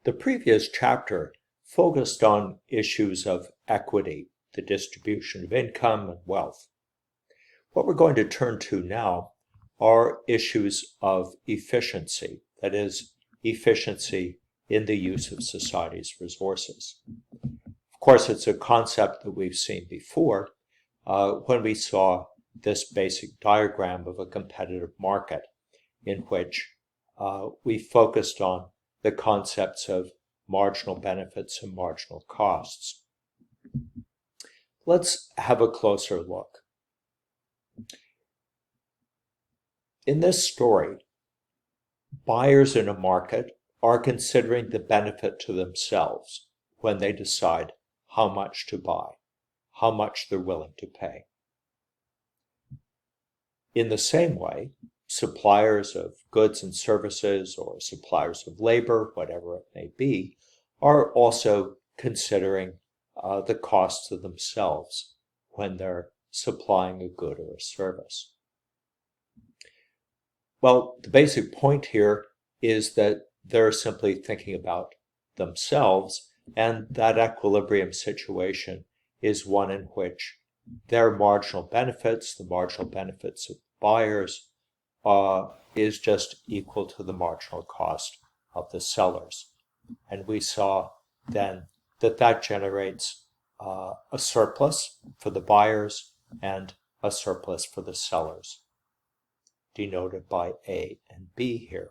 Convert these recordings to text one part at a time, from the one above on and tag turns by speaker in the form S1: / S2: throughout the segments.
S1: The previous chapter focused on issues of equity, the distribution of income and wealth. What we're going to turn to now are issues of efficiency, that is, efficiency in the use of society's resources. Of course, it's a concept that we've seen before when we saw this basic diagram of a competitive market in which we focused on the concepts of marginal benefits and marginal costs. Let's have a closer look. In this story, buyers in a market are considering the benefit to themselves when they decide how much to buy, how much they're willing to pay. In the same way, suppliers of goods and services or suppliers of labor, whatever it may be, are also considering the costs to themselves when they're supplying a good or a service. Well, the basic point here is that they're simply thinking about themselves, and that equilibrium situation is one in which their marginal benefits, the marginal benefits of buyers, is just equal to the marginal cost of the sellers. And we saw then that generates a surplus for the buyers and a surplus for the sellers, denoted by A and B here.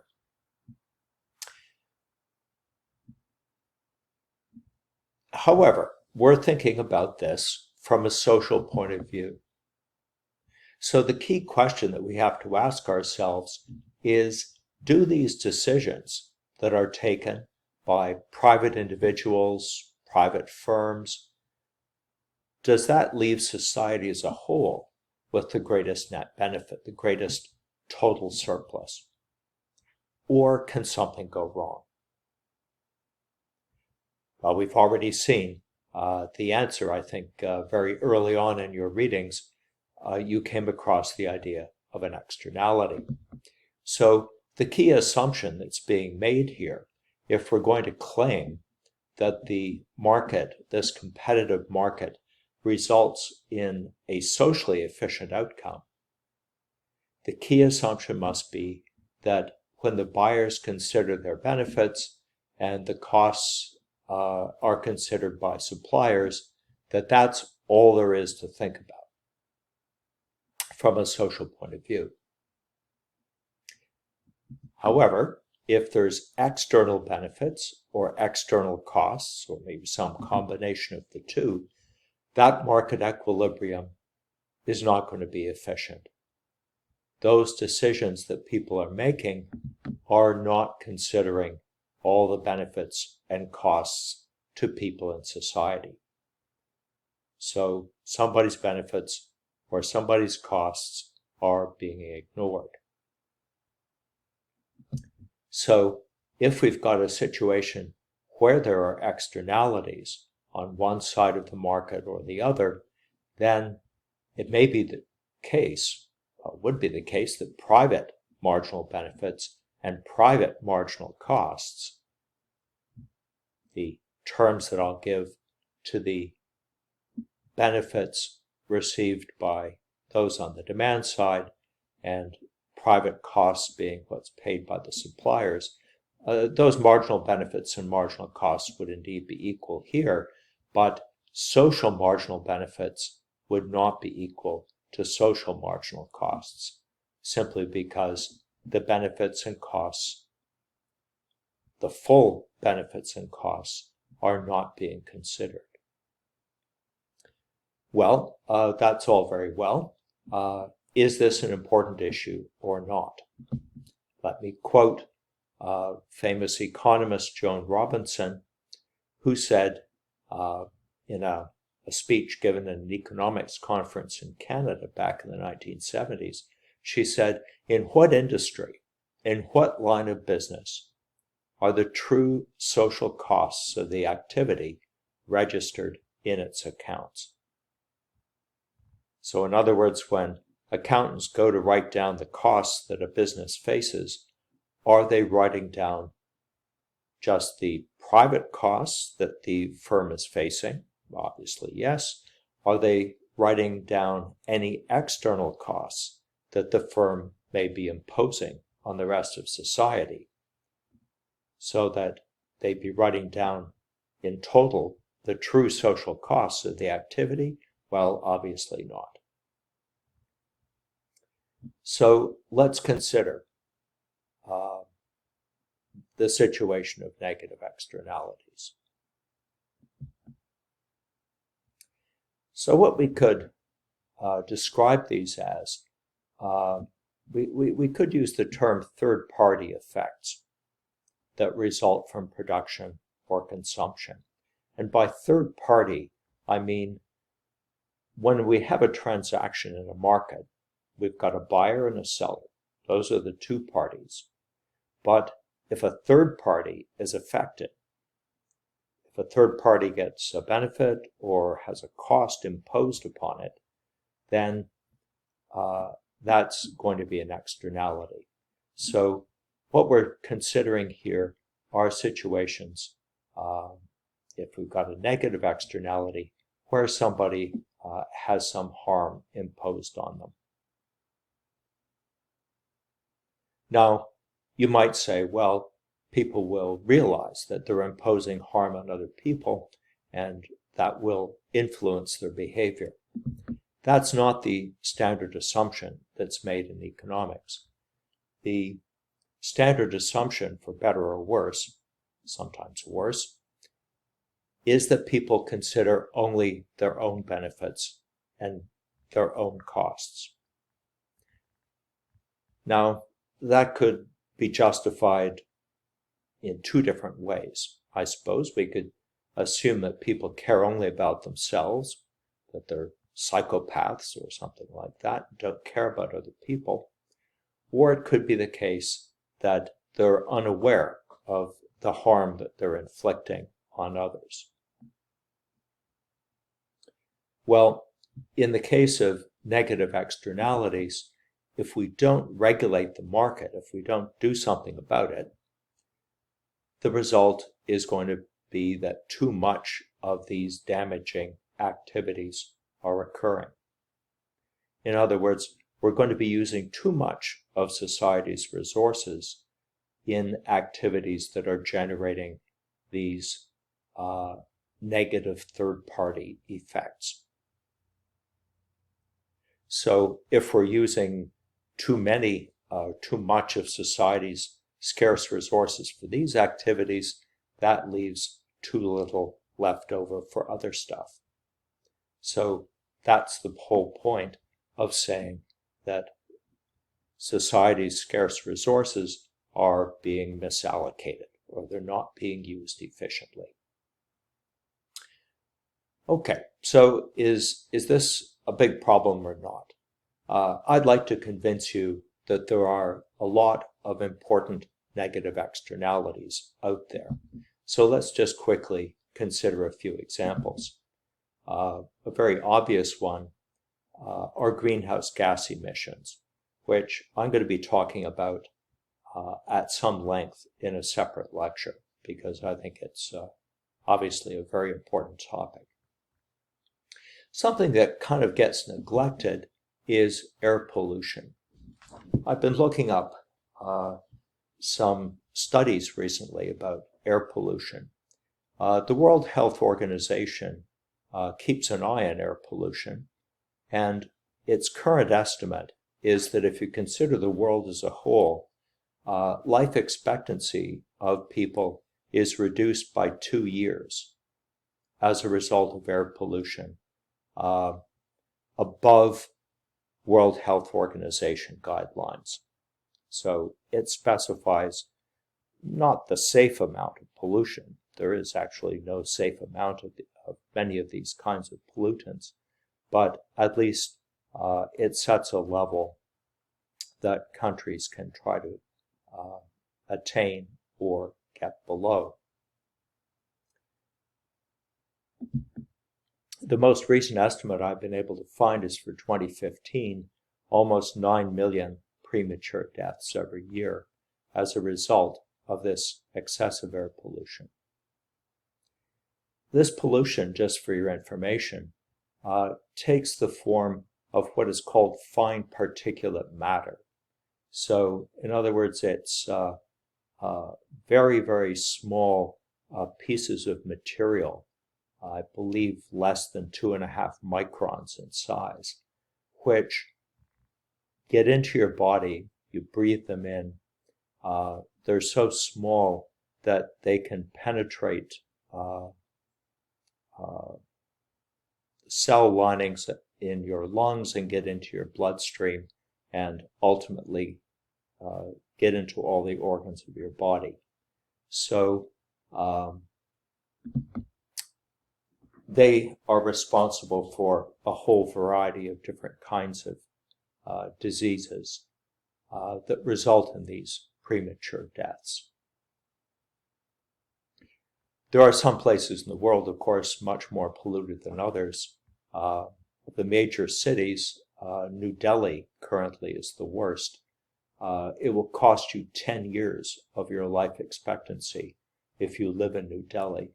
S1: However, we're thinking about this from a social point of view. So the key question that we have to ask ourselves is, do these decisions that are taken by private individuals, private firms, does that leave society as a whole with the greatest net benefit, the greatest total surplus? Or can something go wrong? Well, we've already seen the answer, I think, very early on in your readings. You came across the idea of an externality. So the key assumption that's being made here, if we're going to claim that the market, this competitive market, results in a socially efficient outcome, the key assumption must be that when the buyers consider their benefits and the costs are considered by suppliers, that's all there is to think about from a social point of view. However, if there's external benefits or external costs, or maybe some combination of the two, that market equilibrium is not going to be efficient. Those decisions that people are making are not considering all the benefits and costs to people in society. So somebody's benefits or somebody's costs are being ignored. So if we've got a situation where there are externalities on one side of the market or the other, then it may be the case, would be the case, that private marginal benefits and private marginal costs, the terms that I'll give to the benefits received by those on the demand side and private costs being what's paid by the suppliers, those marginal benefits and marginal costs would indeed be equal here, but social marginal benefits would not be equal to social marginal costs, simply because the benefits and costs, the full benefits and costs, are not being considered. Well, that's all very well. Is this an important issue or not? Let me quote famous economist Joan Robinson, who said in a speech given at an economics conference in Canada back in the 1970s, she said, "In what industry, in what line of business are the true social costs of the activity registered in its accounts?" So in other words, when accountants go to write down the costs that a business faces, are they writing down just the private costs that the firm is facing? Obviously, yes. Are they writing down any external costs that the firm may be imposing on the rest of society, so that they'd be writing down in total the true social costs of the activity? Well, obviously not. So let's consider the situation of negative externalities. So what we could describe these as, we could use the term third-party effects that result from production or consumption. And by third party, I mean when we have a transaction in a market, we've got a buyer and a seller. Those are the two parties. But if a third party is affected, if a third party gets a benefit or has a cost imposed upon it, then that's going to be an externality. So what we're considering here are situations, if we've got a negative externality, where somebody has some harm imposed on them. Now, you might say, well, people will realize that they're imposing harm on other people, and that will influence their behavior. That's not the standard assumption that's made in economics. The standard assumption, for better or worse, sometimes worse, is that people consider only their own benefits and their own costs. Now, that could be justified in two different ways. I suppose we could assume that people care only about themselves, that they're psychopaths or something like that, don't care about other people. Or it could be the case that they're unaware of the harm that they're inflicting on others. Well, in the case of negative externalities, if we don't regulate the market, if we don't do something about it, the result is going to be that too much of these damaging activities are occurring. In other words, we're going to be using too much of society's resources in activities that are generating these negative third-party effects. So if we're using too much of society's scarce resources for these activities, that leaves too little left over for other stuff. So that's the whole point of saying that society's scarce resources are being misallocated, or they're not being used efficiently. Okay, so is this a big problem or not? I'd like to convince you that there are a lot of important negative externalities out there. So let's just quickly consider a few examples. A very obvious one are greenhouse gas emissions, which I'm going to be talking about at some length in a separate lecture, because I think it's obviously a very important topic. Something that kind of gets neglected is air pollution. I've been looking up some studies recently about air pollution. The World Health Organization keeps an eye on air pollution, and its current estimate is that if you consider the world as a whole, life expectancy of people is reduced by 2 years as a result of air pollution, above World Health Organization guidelines. So it specifies not the safe amount of pollution. There is actually no safe amount of many of these kinds of pollutants, but at least it sets a level that countries can try to attain or get below. The most recent estimate I've been able to find is for 2015, almost 9 million premature deaths every year as a result of this excessive air pollution. This pollution, just for your information, takes the form of what is called fine particulate matter. So, in other words, it's very, very small pieces of material, I believe less than 2.5 microns in size, which get into your body, you breathe them in. They're so small that they can penetrate cell linings in your lungs and get into your bloodstream and ultimately get into all the organs of your body. So they are responsible for a whole variety of different kinds of diseases that result in these premature deaths. There are some places in the world, of course, much more polluted than others. The major cities, New Delhi currently is the worst. It will cost you 10 years of your life expectancy if you live in New Delhi.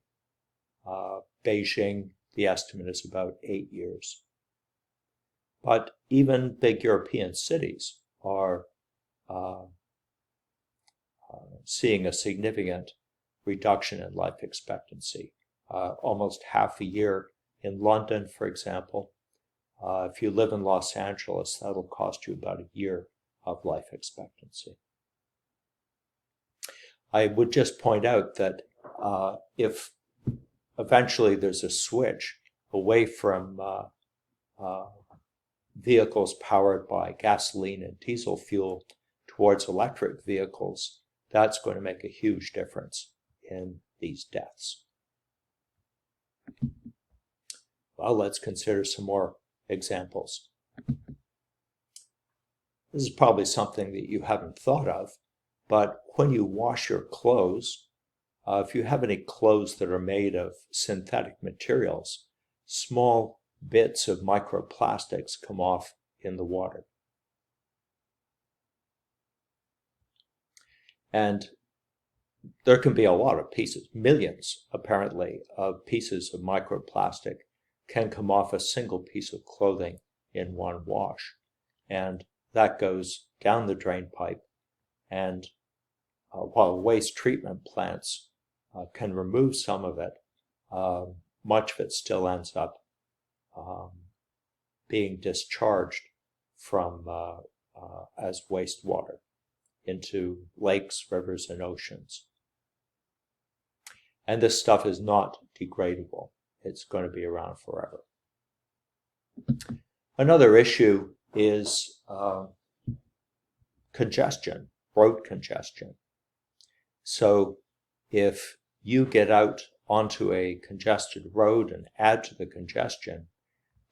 S1: Beijing, the estimate is about 8 years. But even big European cities are seeing a significant reduction in life expectancy. Almost half a year in London, for example. If you live in Los Angeles, that'll cost you about a year of life expectancy. I would just point out that if eventually there's a switch away from vehicles powered by gasoline and diesel fuel towards electric vehicles, that's going to make a huge difference in these deaths. Well, let's consider some more examples. This is probably something that you haven't thought of, but when you wash your clothes, if you have any clothes that are made of synthetic materials, small bits of microplastics come off in the water. And there can be a lot of pieces, millions apparently, of pieces of microplastic can come off a single piece of clothing in one wash. And that goes down the drain pipe. And while waste treatment plants can remove some of it, much of it still ends up being discharged from as wastewater into lakes, rivers, and oceans. And this stuff is not degradable. It's going to be around forever. Another issue is congestion, road congestion. So if you get out onto a congested road and add to the congestion,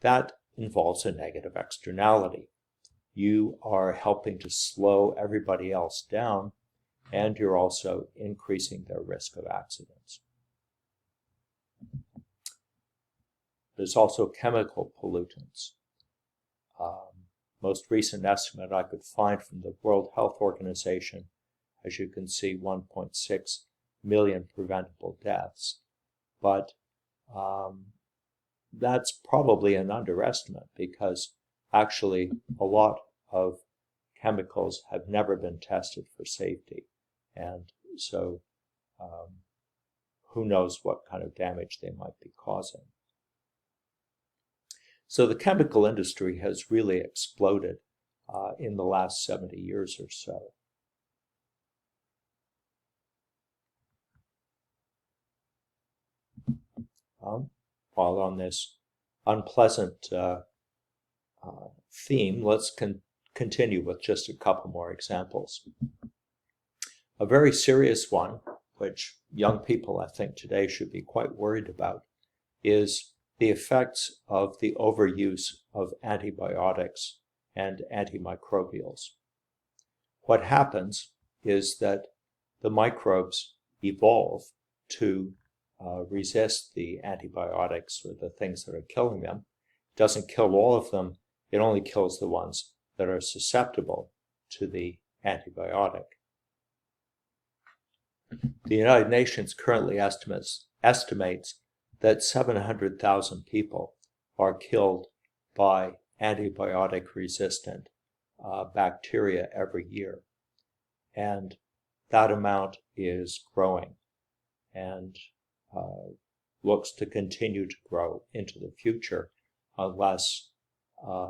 S1: that involves a negative externality. You are helping to slow everybody else down, and you're also increasing their risk of accidents. There's also chemical pollutants. Most recent estimate I could find from the World Health Organization, as you can see, 1.6 million preventable deaths. But that's probably an underestimate, because actually a lot of chemicals have never been tested for safety. And so who knows what kind of damage they might be causing. So the chemical industry has really exploded in the last 70 years or so. While on this unpleasant theme, let's continue with just a couple more examples. A very serious one, which young people I think today should be quite worried about, is the effects of the overuse of antibiotics and antimicrobials. What happens is that the microbes evolve to resist the antibiotics or the things that are killing them. It doesn't kill all of them, it only kills the ones that are susceptible to the antibiotic. The United Nations currently estimates that 700,000 people are killed by antibiotic-resistant bacteria every year. And that amount is growing and looks to continue to grow into the future unless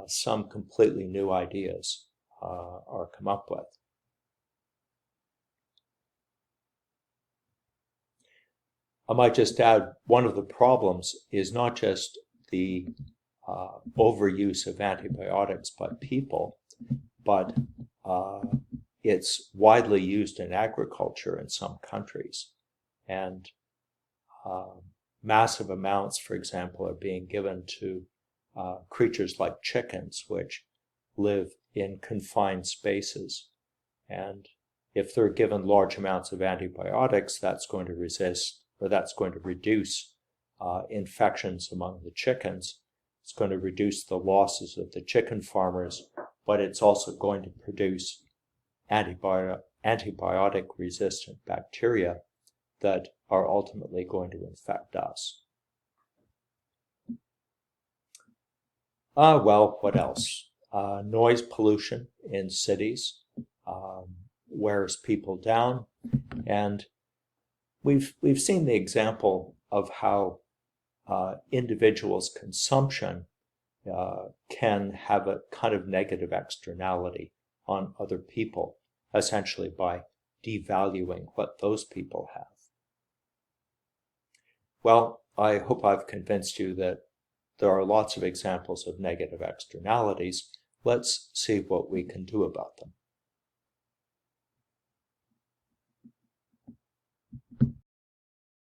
S1: some completely new ideas are come up with. I might just add, one of the problems is not just the overuse of antibiotics by people, but it's widely used in agriculture in some countries. And massive amounts, for example, are being given to creatures like chickens, which live in confined spaces. And if they're given large amounts of antibiotics, that's going to reduce infections among the chickens. It's going to reduce the losses of the chicken farmers, but it's also going to produce antibiotic-resistant bacteria that are ultimately going to infect us. Well, what else? Noise pollution in cities wears people down, and we've seen the example of how individuals' consumption can have a kind of negative externality on other people, essentially by devaluing what those people have. Well, I hope I've convinced you that there are lots of examples of negative externalities. Let's see what we can do about them.